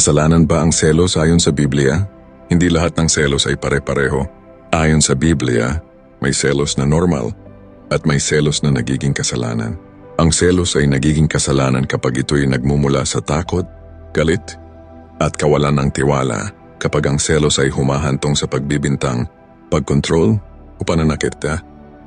Kasalanan ba ang selos ayon sa Biblia? Hindi lahat ng selos ay pare-pareho. Ayon sa Biblia, may selos na normal at may selos na nagiging kasalanan. Ang selos ay nagiging kasalanan kapag ito'y nagmumula sa takot, galit, at kawalan ng tiwala. Kapag ang selos ay humahantong sa pagbibintang, pagkontrol o pananakit,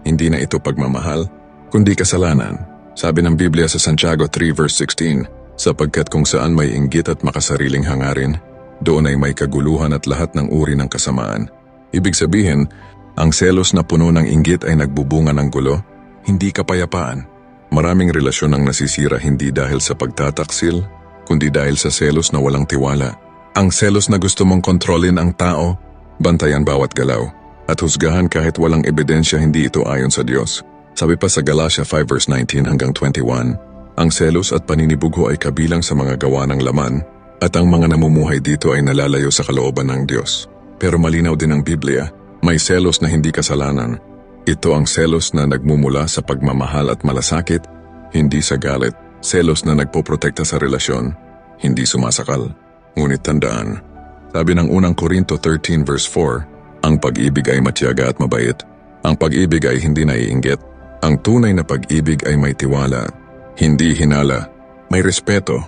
hindi na ito pagmamahal, kundi kasalanan. Sabi ng Biblia sa Santiago 3 verse 16, sapagkat kung saan may inggit at makasariling hangarin, doon ay may kaguluhan at lahat ng uri ng kasamaan. Ibig sabihin, ang selos na puno ng inggit ay nagbubunga ng gulo, hindi kapayapaan. Maraming relasyon ang nasisira hindi dahil sa pagtataksil, kundi dahil sa selos na walang tiwala. Ang selos na gusto mong kontrolin ang tao, bantayan bawat galaw, at husgahan kahit walang ebidensya, hindi ito ayon sa Diyos. Sabi pa sa Galatia 5 verse 19 hanggang 21, ang selos at paninibugho ay kabilang sa mga gawa ng laman, at ang mga namumuhay dito ay nalalayo sa kalooban ng Diyos. Pero malinaw din ang Biblia, may selos na hindi kasalanan. Ito ang selos na nagmumula sa pagmamahal at malasakit, hindi sa galit. Selos na nagpoprotekta sa relasyon, hindi sumasakal. Ngunit tandaan, sabi ng unang Korinto 13 verse 4, ang pag-ibig ay matiyaga at mabait. Ang pag-ibig ay hindi naiinggit. Ang tunay na pag-ibig ay may tiwala, hindi hinala, may respeto,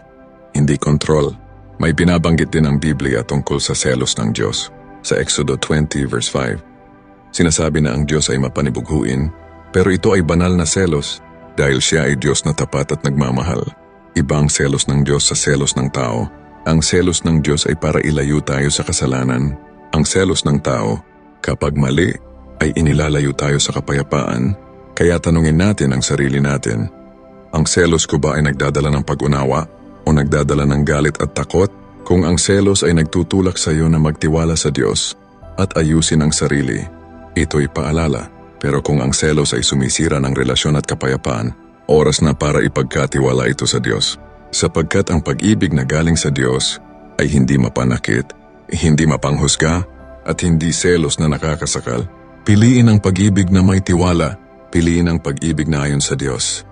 hindi kontrol. May binabanggit din ang Biblia tungkol sa selos ng Diyos. Sa Exodo 20 verse 5, sinasabi na ang Diyos ay mapanibughuin, pero ito ay banal na selos dahil siya ay Diyos na tapat at nagmamahal. Ibang selos ng Diyos sa selos ng tao. Ang selos ng Diyos ay para ilayo tayo sa kasalanan. Ang selos ng tao, kapag mali, ay inilalayo tayo sa kapayapaan. Kaya tanungin natin ang sarili natin, ang selos ko ba ay nagdadala ng pag-unawa o nagdadala ng galit at takot? Kung ang selos ay nagtutulak sa iyo na magtiwala sa Diyos at ayusin ang sarili, ito'y paalala. Pero kung ang selos ay sumisira ng relasyon at kapayapaan, oras na para ipagkatiwala ito sa Diyos. Sapagkat ang pag-ibig na galing sa Diyos ay hindi mapanakit, hindi mapanghusga, at hindi selos na nakakasakal. Piliin ang pag-ibig na may tiwala, piliin ang pag-ibig na ayon sa Diyos.